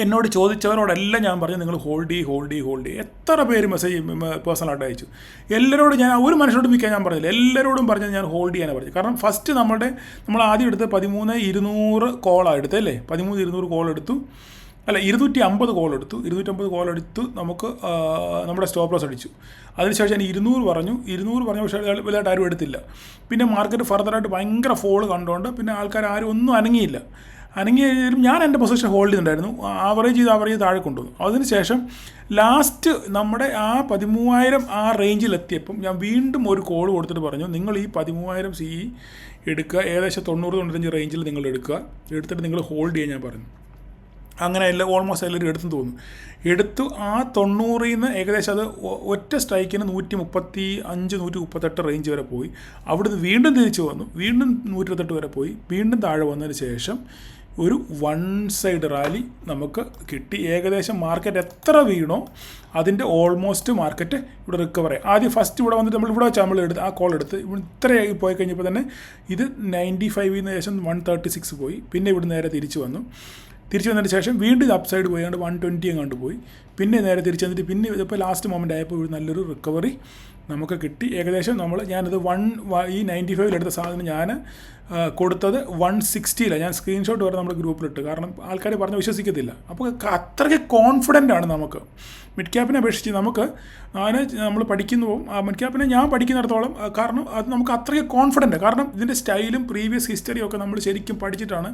[SPEAKER 1] എന്നോട് ചോദിച്ചവരോടെല്ലാം ഞാൻ പറഞ്ഞു, നിങ്ങൾ ഹോൾഡ് ചെയ്യ്. എത്ര പേര് മെസ്സേജ് പേഴ്സണലായിട്ട് അയച്ചു. എല്ലാവരോടും ഞാൻ ഒരു മനുഷ്യരോടും വിൽക്കാൻ ഞാൻ പറഞ്ഞില്ല, എല്ലാവരോടും പറഞ്ഞത് ഞാൻ ഹോൾഡ് ചെയ്യാനാണ് പറഞ്ഞു. കാരണം ഫസ്റ്റ് നമ്മൾ ആദ്യം എടുത്ത് 13,200 കോളാണ് എടുത്തല്ലേ, 13,200 കോൾ എടുത്തു, അല്ല 250 കോൾ എടുത്തു. 250 കോൾ എടുത്ത് നമുക്ക് നമ്മുടെ സ്റ്റോപ്പ് ലോസ് അടിച്ചു. അതിനുശേഷം ഞാൻ 200 പറഞ്ഞു, പക്ഷേ വലുതായിട്ട് ആരും എടുത്തില്ല. പിന്നെ മാർക്കറ്റ് ഫർദറായിട്ട് ഭയങ്കര ഫോൾ കണ്ടുകൊണ്ട് പിന്നെ ആൾക്കാർ ആരും ഒന്നും അനങ്ങിയില്ല. ഞാൻ എൻ്റെ പൊസിഷൻ ഹോൾഡ് ചെയ്യുന്നുണ്ടായിരുന്നു, ആവറേജ് ചെയ്ത് താഴെ കൊണ്ടുവന്നു. അതിനുശേഷം ലാസ്റ്റ് നമ്മുടെ ആ 13,000 ആ റേഞ്ചിലെത്തിയപ്പം ഞാൻ വീണ്ടും ഒരു കോൾ കൊടുത്തിട്ട് പറഞ്ഞു, നിങ്ങൾ ഈ 13,000 CE എടുക്കുക, ഏകദേശം 90-95 റേഞ്ചിൽ നിങ്ങൾ എടുത്തിട്ട് നിങ്ങൾ ഹോൾഡ് ചെയ്യാൻ ഞാൻ പറഞ്ഞു. അങ്ങനെ ഓൾമോസ്റ്റ് എല്ലാവരും എടുത്തെന്ന് തോന്നുന്നു. ആ 90-ൽ നിന്ന് ഏകദേശം അത് ഒറ്റ സ്ട്രൈക്കിന് 135-138 റേഞ്ച് വരെ പോയി. അവിടുന്ന് വീണ്ടും തിരിച്ചു വന്നു, വീണ്ടും 128 വരെ പോയി, വീണ്ടും താഴെ വന്നതിന് ശേഷം ഒരു വൺ സൈഡ് റാലി നമുക്ക് കിട്ടി. ഏകദേശം മാർക്കറ്റ് എത്ര വീണോ അതിൻ്റെ ഓൾമോസ്റ്റ് മാർക്കറ്റ് ഇവിടെ റിക്കവറായി. ആദ്യം ഫസ്റ്റ് ഇവിടെ വന്നിട്ട് നമ്മൾ എടുത്ത് ആ കോൾ എടുത്ത് ഇവിടെ ഇത്രയായി പോയി കഴിഞ്ഞപ്പോൾ തന്നെ ഇത് 95-ന് ശേഷം 136 പോയി. പിന്നെ ഇവിടെ നേരെ തിരിച്ചു വന്നതിന് ശേഷം വീണ്ടും ഇത് അപ്സൈഡ് പോയാണ്ട് 120 അങ്ങോട്ട് പോയി. പിന്നെ നേരെ തിരിച്ചു വന്നിട്ട് പിന്നെ ഇതിപ്പോൾ ലാസ്റ്റ് മൊമെൻ്റ് ആയപ്പോൾ ഇവിടെ നല്ലൊരു റിക്കവറി നമുക്ക് കിട്ടി. ഏകദേശം ഞാനിത് ഈ 95 എടുത്ത സാധനം ഞാൻ കൊടുത്തത് 160 ഞാൻ സ്ക്രീൻഷോട്ട് വരെ നമ്മുടെ ഗ്രൂപ്പിലിട്ട്. കാരണം ആൾക്കാർ പറഞ്ഞ് വിശ്വസിക്കത്തില്ല. അപ്പോൾ അത്രയ്ക്ക് കോൺഫിഡൻ്റ് ആണ് നമുക്ക് മിഡ് ക്യാപ്പിനെ അപേക്ഷിച്ച്. നമ്മൾ പഠിക്കുന്നു മിഡ് ക്യാപ്പിനെ ഞാൻ പഠിക്കുന്നിടത്തോളം, കാരണം അത് നമുക്ക് അത്രയ്ക്ക് കോൺഫിഡൻ്റ്. കാരണം ഇതിൻ്റെ സ്റ്റൈലും പ്രീവിയസ് ഹിസ്റ്ററിയും ഒക്കെ നമ്മൾ ശരിക്കും പഠിച്ചിട്ടാണ്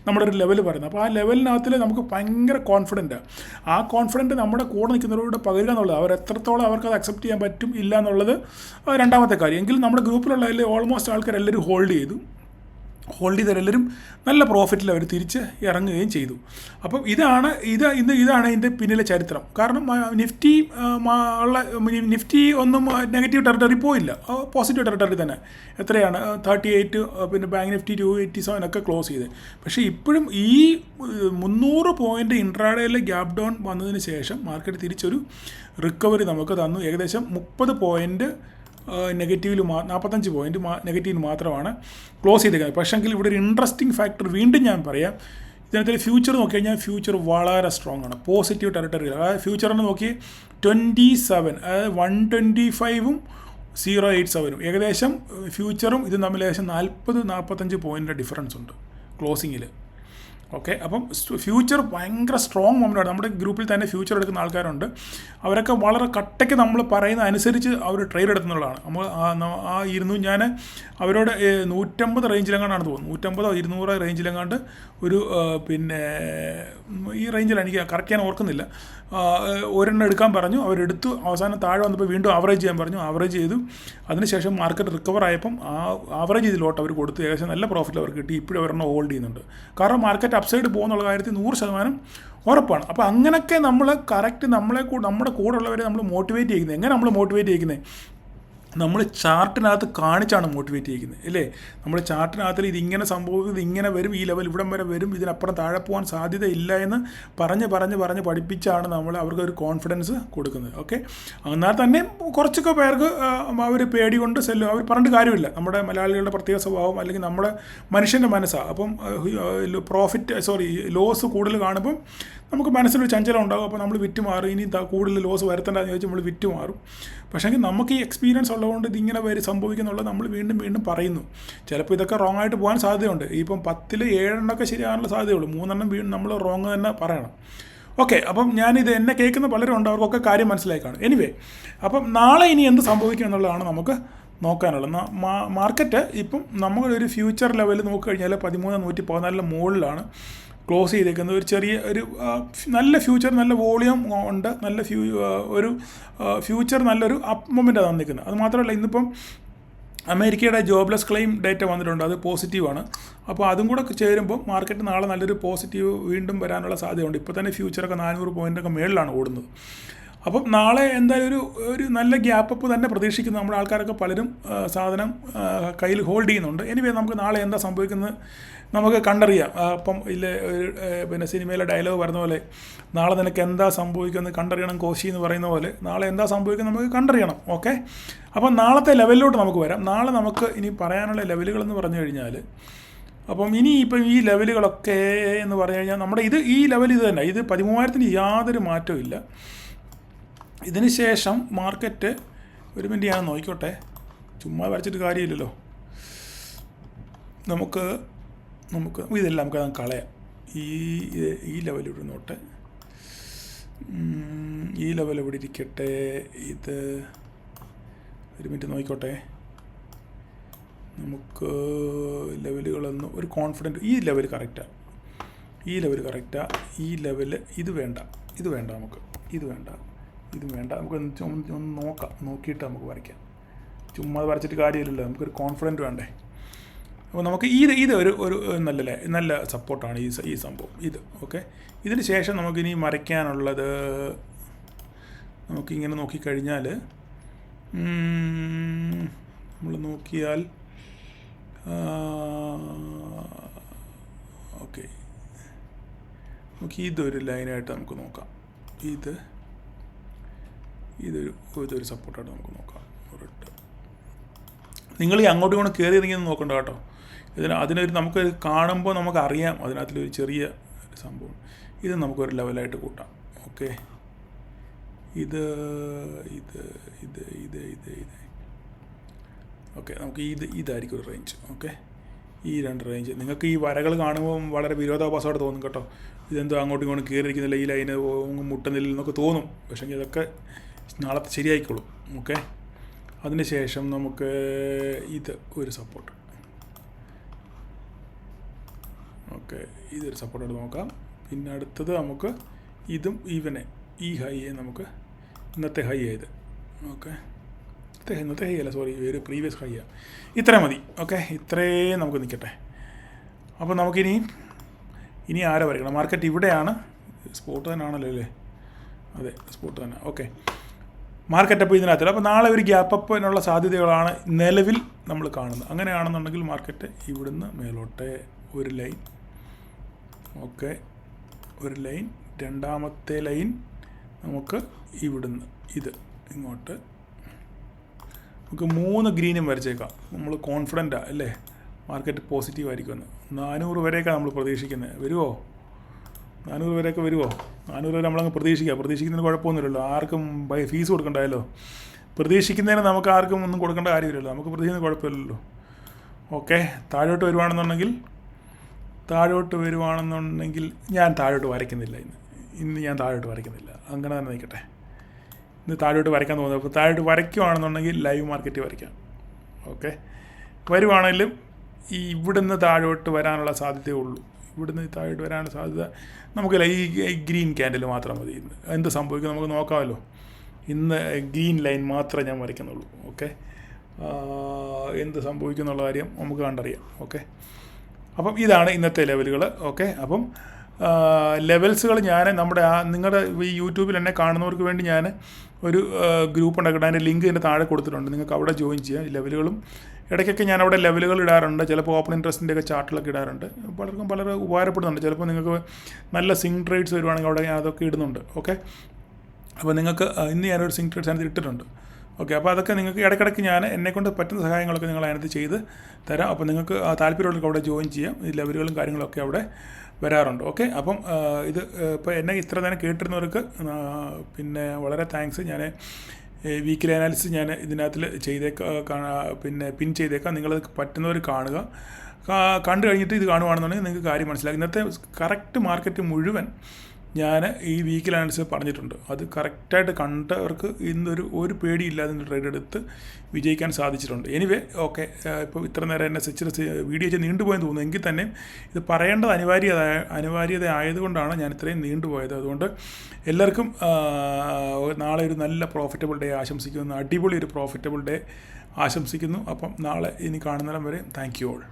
[SPEAKER 1] നമ്മുടെ ഒരു ലെവൽ പറയുന്നത്. അപ്പോൾ ആ ലെവലിനകത്തിൽ നമുക്ക് ഭയങ്കര കോൺഫിഡൻറ്റാണ്. ആ കോൺഫിഡൻറ്റ് നമ്മുടെ കൂടെ നിൽക്കുന്നവരോട് പകരുക എന്നുള്ളത്, അവർ എത്രത്തോളം അവർക്കത് അക്സെപ്റ്റ് ചെയ്യാൻ പറ്റും ഇല്ല എന്നുള്ളത് രണ്ടാമത്തെ കാര്യം. എങ്കിലും നമ്മുടെ ഗ്രൂപ്പിലുള്ള ഓൾമോസ്റ്റ് ആൾക്കാർ എല്ലാവരും ഹോൾഡ് ചെയ്തവരെല്ലാവരും നല്ല പ്രോഫിറ്റിൽ അവർ തിരിച്ച് ഇറങ്ങുകയും ചെയ്തു. അപ്പം ഇതാണ് ഇതിൻ്റെ പിന്നിലെ ചരിത്രം. കാരണം നിഫ്റ്റി ഒന്നും നെഗറ്റീവ് ടെറിട്ടറി പോയില്ല, പോസിറ്റീവ് ടെറിട്ടറി തന്നെ. എത്രയാണ് 38, പിന്നെ ബാങ്ക് നിഫ്റ്റി 287 ഒക്കെ ക്ലോസ് ചെയ്ത്. പക്ഷേ ഇപ്പോഴും ഈ 300 പോയിൻ്റ് ഇൻട്രാഡേയിലെ ഗ്യാപ് ഡൗൺ വന്നതിന് ശേഷം മാർക്കറ്റ് തിരിച്ചൊരു റിക്കവറി നമുക്ക് തന്നു. ഏകദേശം 30 പോയിൻ്റ് നെഗറ്റീവിൽ 45 പോയിൻ്റ് നെഗറ്റീവിൽ മാത്രമാണ് ക്ലോസ് ചെയ്തേക്കുന്നത്. പക്ഷേങ്കിൽ ഇവിടെ ഒരു ഇൻട്രസ്റ്റിംഗ് ഫാക്ടർ വീണ്ടും ഞാൻ പറയാം. ഇതിനകത്ത് ഫ്യൂച്ചർ നോക്കി കഴിഞ്ഞാൽ ഫ്യൂച്ചർ വളരെ സ്ട്രോങ് ആണ്, പോസിറ്റീവ് ടെറിട്ടറിയിൽ. അതായത് ഫ്യൂച്ചറിന് നോക്കി 27, അതായത് 125ഉം 087ഉം ഏകദേശം ഫ്യൂച്ചറും ഇതും തമ്മിൽ ഏകദേശം 40-45 പോയിൻ്റ് ഡിഫറൻസ് ഉണ്ട് ക്ലോസിങ്ങിൽ. ഓക്കെ, അപ്പം ഫ്യൂച്ചർ ഭയങ്കര സ്ട്രോങ് മൊമെൻ്റാണ്. നമ്മുടെ ഗ്രൂപ്പിൽ തന്നെ ഫ്യൂച്ചർ എടുക്കുന്ന ആൾക്കാരുണ്ട്. അവരൊക്കെ വളരെ കട്ടയ്ക്ക് നമ്മൾ പറയുന്ന അനുസരിച്ച് അവർ ട്രേഡ് എടുക്കുന്നുള്ളതാണ്. നമ്മൾ ഞാൻ അവരോട് 150 റേഞ്ചിലെങ്ങാണ്ടാണ് തോന്നുന്നു, 150-200 റേഞ്ചിലെങ്ങാണ്ട് ഒരു പിന്നെ ഈ റേഞ്ചിലാണ്, എനിക്ക് കറക്റ്റ് ഞാൻ ഓർക്കുന്നില്ല, ഒരെണ്ണം എടുക്കാൻ പറഞ്ഞു. അവരെടുത്തു. അവസാനം താഴെ വന്നപ്പോൾ വീണ്ടും ആവറേജ് ചെയ്യാൻ പറഞ്ഞു. ആവറേജ് ചെയ്തു. അതിനുശേഷം മാർക്കറ്റ് റിക്കവർ ആയപ്പം ആവറേജ് ചെയ്ത് ലോട്ട് അവർ കൊടുത്തു. ഏകദേശം നല്ല പ്രോഫിറ്റ് അവർക്ക് കിട്ടി. ഇപ്പോഴും അവരെണ്ണം ഹോൾഡ് ചെയ്യുന്നുണ്ട്. കാരണം മാർക്കറ്റ് അപ്സൈഡ് പോകുന്നുള്ള കാര്യത്തിൽ 100% ഉറപ്പാണ്. അപ്പോൾ അങ്ങനെയൊക്കെ നമ്മൾ കറക്റ്റ് നമ്മുടെ കൂടെ ഉള്ളവരെ നമ്മൾ മോട്ടിവേറ്റ് ചെയ്യുന്നത്. എങ്ങനെ നമ്മൾ മോട്ടിവേറ്റ് ചെയ്യുന്നത്? നമ്മൾ ചാർട്ടിനകത്ത് കാണിച്ചാണ് മോട്ടിവേറ്റ് ചെയ്യുന്നത്, അല്ലേ? നമ്മൾ ചാർട്ടിനകത്തിൽ ഇതിങ്ങനെ സംഭവിക്കുന്നത്, ഇങ്ങനെ വരും, ഈ ലെവൽ ഇവിടം വരെ വരും, ഇതിനപ്പുറം താഴെ പോകാൻ സാധ്യതയില്ല എന്ന് പറഞ്ഞ് പഠിപ്പിച്ചാണ് നമ്മൾ അവർക്കൊരു കോൺഫിഡൻസ് കൊടുക്കുന്നത്. ഓക്കെ, എന്നാൽ തന്നെ കുറച്ചൊക്കെ പേർക്ക് അവർ പേടി കൊണ്ട് അവർ പറഞ്ഞിട്ട് കാര്യമില്ല. നമ്മുടെ മലയാളികളുടെ പ്രത്യേക സ്വഭാവം അല്ലെങ്കിൽ നമ്മുടെ മനുഷ്യൻ്റെ മനസ്സാണ്. അപ്പം ലോസ് കൂടുതൽ കാണുമ്പം നമുക്ക് മനസ്സിലൊരു ചഞ്ചലം ഉണ്ടാകും. അപ്പോൾ നമ്മൾ വിറ്റ് മാറും. ഇനി കൂടുതൽ ലോസ് വരുത്തേണ്ടതെന്ന് ചോദിച്ചാൽ നമ്മൾ വിറ്റ് മാറും. പക്ഷേങ്കിൽ നമുക്ക് ഈ എക്സ്പീരിയൻസ് ഉള്ളതുകൊണ്ട് ഇതിങ്ങനെ സംഭവിക്കുന്നുള്ളത് നമ്മൾ വീണ്ടും പറയുന്നു. ചിലപ്പോൾ ഇതൊക്കെ റോങ് ആയിട്ട് പോകാൻ സാധ്യതയുണ്ട്. ഇപ്പം 10-ൽ 7 ശരിയാകാനുള്ള സാധ്യതയുള്ളൂ. 3 വീണ്ടും നമ്മൾ റോങ് തന്നെ പറയണം. ഓക്കെ, അപ്പം ഞാനിത് എന്നെ കേൾക്കുന്ന പലരും ഉണ്ട്, അവർക്കൊക്കെ കാര്യം മനസ്സിലായി കാണും. എനിവേ, അപ്പം നാളെ ഇനി എന്ത് സംഭവിക്കും എന്നുള്ളതാണ് നമുക്ക് നോക്കാനുള്ളത്. മാർക്കറ്റ് ഇപ്പം നമ്മളൊരു ഫ്യൂച്ചർ ലെവൽ നോക്കിക്കഴിഞ്ഞാൽ 13,114 മുകളിലാണ് ക്ലോസ് ചെയ്തേക്കുന്നത്. ഒരു നല്ല ഫ്യൂച്ചർ, നല്ല വോളിയം ഉണ്ട്, നല്ല ഫ്യൂച്ചർ നല്ലൊരു അപ്പ് മൊമെൻ്റാണ് തന്നിരിക്കുന്നത്. അത് മാത്രമല്ല, ഇന്നിപ്പം അമേരിക്കയുടെ ജോബ്ലെസ് ക്ലെയിം ഡേറ്റ വന്നിട്ടുണ്ട്, അത് പോസിറ്റീവാണ്. അപ്പോൾ അതും കൂടെ ചേരുമ്പോൾ മാർക്കറ്റ് നാളെ നല്ലൊരു പോസിറ്റീവ് വീണ്ടും വരാനുള്ള സാധ്യതയുണ്ട്. ഇപ്പോൾ തന്നെ ഫ്യൂച്ചറൊക്കെ 400 പോയിൻ്റൊക്കെ മേളിലാണ് ഓടുന്നത്. അപ്പം നാളെ എന്തായാലും ഒരു നല്ല ഗ്യാപ്പ് തന്നെ പ്രതീക്ഷിക്കുന്നു. നമ്മുടെ ആൾക്കാരൊക്കെ പലരും സാധനം കയ്യിൽ ഹോൾഡ് ചെയ്യുന്നുണ്ട്. എനിവേ, നമുക്ക് നാളെ എന്താ സംഭവിക്കുന്നത് നമുക്ക് കണ്ടറിയാം. അപ്പം പിന്നെ സിനിമയിലെ ഡയലോഗ് പറഞ്ഞ പോലെ, നാളെ നിനക്ക് എന്താ സംഭവിക്കുന്നത് കണ്ടറിയണം കോശി എന്ന് പറയുന്ന പോലെ, നാളെ എന്താ സംഭവിക്കുന്നത് നമുക്ക് കണ്ടറിയണം. ഓക്കെ, അപ്പം നാളത്തെ ലെവലിലോട്ട് നമുക്ക് വരാം. നാളെ നമുക്ക് ഇനി പറയാനുള്ള ലെവലുകളെന്ന് പറഞ്ഞു കഴിഞ്ഞാൽ, അപ്പം ഇപ്പം ഈ ലെവലുകളൊക്കെ എന്ന് പറഞ്ഞു കഴിഞ്ഞാൽ നമ്മുടെ ഈ ലെവൽ ഇത് തന്നെ, ഇത് 13,000 യാതൊരു മാറ്റവും ഇല്ല. ഇതിന് ശേഷം മാർക്കറ്റ് ഒരു മിനിറ്റ് ഞാൻ നോക്കിക്കോട്ടെ, ചുമ്മാ വരച്ചിട്ട് കാര്യമില്ലല്ലോ. നമുക്ക് ഇതെല്ലാം നമുക്ക് കളയാം. ഈ ലെവൽ ഇവിടെ നോട്ടെ, ഈ ലെവൽ ഇവിടെ ഇരിക്കട്ടെ. ഇത് ഒരു മിനിറ്റ് നോക്കിക്കോട്ടെ. നമുക്ക് ലെവലുകളൊന്നും ഒരു കോൺഫിഡൻറ്റ്, ഈ ലെവൽ കറക്റ്റാണ്, ഈ ലെവൽ ഇത് വേണ്ട, നമുക്ക് ഒന്ന് നോക്കാം. നോക്കിയിട്ട് നമുക്ക് വരയ്ക്കാം. ചുമ്മാ വരച്ചിട്ട് കാര്യമില്ലല്ലോ, നമുക്കൊരു കോൺഫിഡൻറ്റ് വേണ്ടേ. അപ്പോൾ നമുക്ക് ഇത് ഒരു നല്ല സപ്പോർട്ടാണ് ഈ സംഭവം ഇത്. ഓക്കെ, ഇതിന് ശേഷം നമുക്കിനി മറയ്ക്കാനുള്ളത്, നമുക്കിങ്ങനെ നോക്കിക്കഴിഞ്ഞാൽ നമ്മൾ നോക്കിയാൽ ഓക്കെ, നമുക്ക് ഇതൊരു ലൈനായിട്ട് നമുക്ക് നോക്കാം. ഇതൊരു സപ്പോർട്ടായിട്ട് നമുക്ക് നോക്കാം. നിങ്ങൾ ഈ അങ്ങോട്ടും ഇങ്ങോട്ട് കയറി ഇറങ്ങിയൊന്നും നോക്കണ്ട കേട്ടോ. നമുക്ക് കാണുമ്പോൾ നമുക്കറിയാം അതിനകത്തൊരു ചെറിയ സംഭവം. ഇത് നമുക്കൊരു ലെവലായിട്ട് കൂട്ടാം. ഓക്കെ, ഇത് ഓക്കെ, നമുക്ക് ഇതായിരിക്കും ഒരു റേഞ്ച്. ഓക്കെ, ഈ 2 റേഞ്ച്. നിങ്ങൾക്ക് ഈ വരകൾ കാണുമ്പോൾ വളരെ വിരോധാഭാസമായിട്ട് തോന്നും കേട്ടോ. ഇതെന്തോ അങ്ങോട്ടും ഇങ്ങോട്ടും കയറിയിരിക്കുന്നില്ല, ഈ ലൈന് മുട്ടുന്നില്ല എന്നൊക്കെ തോന്നും. പക്ഷേ ഇതൊക്കെ നാളെ ശരിയായിക്കോളും. ഓക്കെ, അതിന് ശേഷം നമുക്ക് ഇത് ഒരു സപ്പോർട്ട്. ഓക്കെ, ഇതൊരു സപ്പോർട്ടായിട്ട് നോക്കാം. പിന്നെ അടുത്തത് നമുക്ക് ഇതും ഈ ഹൈയെ നമുക്ക് ഇന്നത്തെ ഹൈ ആയത്. ഓക്കെ, ഇന്നത്തെ ഹൈ അല്ല, സോറി, ഒരു പ്രീവിയസ് ഹൈയാണ്. ഇത്ര മതി. ഓക്കെ, ഇത്രയും നമുക്ക് നിൽക്കട്ടെ. അപ്പോൾ ഇനി ആരെ വരയ്ക്കണം? മാർക്കറ്റ് ഇവിടെയാണ്. സ്പോട്ട് തന്നെ ആണല്ലോ അല്ലേ? അതെ, സ്പോട്ട് തന്നെ. ഓക്കെ, മാർക്കറ്റ് അപ്പോൾ ഇതിനകത്തില്ല. അപ്പോൾ നാളെ ഒരു ഗ്യാപ്പ് അപ്പിനുള്ള സാധ്യതകളാണ് നിലവിൽ നമ്മൾ കാണുന്നത്. അങ്ങനെയാണെന്നുണ്ടെങ്കിൽ മാർക്കറ്റ് ഇവിടുന്ന് മേലോട്ടെ ഒരു ലൈൻ. ഓക്കെ, ഒരു ലൈൻ. രണ്ടാമത്തെ ലൈൻ നമുക്ക് ഇവിടുന്ന് ഇങ്ങോട്ട് നമുക്ക് 3 ഗ്രീനും വരച്ചേക്കാം. നമ്മൾ കോൺഫിഡൻറ്റാണ് അല്ലേ, മാർക്കറ്റ് പോസിറ്റീവ് ആയിരിക്കുമെന്ന്. 400 വരെയൊക്കെ നമ്മൾ പ്രതീക്ഷിക്കുന്നത്. വരുമോ? 400 വരെയൊക്കെ വരുമോ? 400 വരെ നമ്മളങ്ങ് പ്രതീക്ഷിക്കുന്നതിന് കുഴപ്പമൊന്നുമില്ലല്ലോ. ആർക്കും ഫീസ് കൊടുക്കണ്ടായല്ലോ. പ്രതീക്ഷിക്കുന്നതിന് നമുക്ക് ആർക്കും ഒന്നും കൊടുക്കേണ്ട കാര്യമില്ലല്ലോ. നമുക്ക് പ്രതീക്ഷിക്കുന്ന കുഴപ്പമില്ലല്ലോ. ഓക്കെ, താഴോട്ട് വരുവാണെന്നുണ്ടെങ്കിൽ ഞാൻ താഴോട്ട് വരയ്ക്കുന്നില്ല. ഇന്ന് ഞാൻ താഴോട്ട് വരയ്ക്കുന്നില്ല. അങ്ങനെ തന്നെ നിൽക്കട്ടെ. ഇന്ന് താഴോട്ട് വരയ്ക്കാൻ തോന്നുന്നത്. അപ്പോൾ താഴോട്ട് വരയ്ക്കുവാണെന്നുണ്ടെങ്കിൽ ലൈവ് മാർക്കറ്റ് വരയ്ക്കാം. ഓക്കെ, വരുവാണെങ്കിലും ഇവിടുന്ന് താഴോട്ട് വരാനുള്ള സാധ്യതയേ ഉള്ളൂ. ഇവിടുന്ന് താഴോട്ട് വരാനുള്ള സാധ്യത നമുക്കില്ല. ഈ ഗ്രീൻ ക്യാൻഡിൽ മാത്രം മതി. ഇന്ന് എന്ത് സംഭവിക്കും നമുക്ക് നോക്കാമല്ലോ. ഇന്ന് ഗ്രീൻ ലൈൻ മാത്രമേ ഞാൻ വരയ്ക്കുന്നുള്ളൂ. ഓക്കെ, എന്ത് സംഭവിക്കും എന്നുള്ള കാര്യം നമുക്ക് കണ്ടറിയാം. ഓക്കെ, അപ്പം ഇതാണ് ഇന്നത്തെ ലെവലുകൾ. ഓക്കെ, അപ്പം ലെവൽസുകൾ ഞാൻ നിങ്ങളുടെ ഈ യൂട്യൂബിൽ എന്നെ കാണുന്നവർക്ക് വേണ്ടി ഞാൻ ഒരു ഗ്രൂപ്പ് ഉണ്ടാക്കിയിട്ട് അതിൻ്റെ ലിങ്ക് ഇതിൻ്റെ താഴെ കൊടുത്തിട്ടുണ്ട്. നിങ്ങൾക്ക് അവിടെ ജോയിൻ ചെയ്യാം. ലെവലുകളും ഇടയ്ക്കൊക്കെ ഞാൻ അവിടെ ലെവലുകൾ ഇടാറുണ്ട്. ചിലപ്പോൾ ഓപ്പൺ ഇൻട്രസ്റ്റിൻ്റെ ഒക്കെ ചാർട്ടിലൊക്കെ ഇടാറുണ്ട്. പലർക്കും വളരെ ഉപകാരപ്പെടുന്നുണ്ട്. ചിലപ്പോൾ നിങ്ങൾക്ക് നല്ല സിങ് ട്രേഡ്സ് വരുവാണെങ്കിൽ അവിടെ ഞാൻ അതൊക്കെ ഇടുന്നുണ്ട്. ഓക്കെ, അപ്പോൾ നിങ്ങൾക്ക് ഇന്ന് ഞാനൊരു സിങ് ട്രേഡ്സ് അതിനകത്ത് ഇട്ടിട്ടുണ്ട്. ഓക്കെ, അപ്പോൾ അതൊക്കെ നിങ്ങൾക്ക് ഇടയ്ക്കിടയ്ക്ക് ഞാൻ എന്നെക്കൊണ്ട് പറ്റുന്ന സഹായങ്ങളൊക്കെ നിങ്ങൾ അതിനകത്ത് ചെയ്ത് തരാം. അപ്പോൾ നിങ്ങൾക്ക് താല്പര്യമുള്ളവർക്ക് അവിടെ ജോയിൻ ചെയ്യാം. ഈ ലെവലുകളും കാര്യങ്ങളൊക്കെ അവിടെ വരാറുണ്ട്. ഓക്കെ, അപ്പം ഇത് ഇപ്പോൾ എന്നെ ഇത്ര നേരം കേട്ടിരുന്നവർക്ക് പിന്നെ വളരെ താങ്ക്സ്. ഞാൻ വീക്കിലി അനാലിസിസ് ഞാൻ ഇതിനകത്ത് പിൻ ചെയ്തേക്കാം. നിങ്ങളത് പറ്റുന്നവർ കാണുക. കണ്ടു കഴിഞ്ഞിട്ട് ഇത് കാണുകയാണെന്നുണ്ടെങ്കിൽ നിങ്ങൾക്ക് കാര്യം മനസ്സിലാക്കും. ഇന്നത്തെ കറക്റ്റ് മാർക്കറ്റ് മുഴുവൻ ഞാൻ ഈ വീക്കിലി അനാലിസിസ് പറഞ്ഞിട്ടുണ്ട്. അത് കറക്റ്റായിട്ട് കണ്ടവർക്ക് ഒരു പേടിയില്ലാതെ ട്രേഡ് എടുത്ത് വിജയിക്കാൻ സാധിച്ചിട്ടുണ്ട്. എനിവേ, ഓക്കെ, ഇപ്പോൾ ഇത്ര നേരം എന്നെ വീഡിയോ നീണ്ടുപോയെന്ന് തോന്നുന്നു. എങ്കിൽ തന്നെ ഇത് പറയേണ്ടത് അനിവാര്യത ആയതുകൊണ്ടാണ് ഞാൻ ഇത്രയും നീണ്ടുപോയത്. അതുകൊണ്ട് എല്ലാവർക്കും നാളെ ഒരു നല്ല പ്രോഫിറ്റബിൾ ഡേ ആശംസിക്കുന്നു. അടിപൊളി ഒരു പ്രോഫിറ്റബിൾ ഡേ ആശംസിക്കുന്നു. അപ്പം നാളെ ഇനി കാണുന്നിടം വരെ താങ്ക് യു ഓൾ.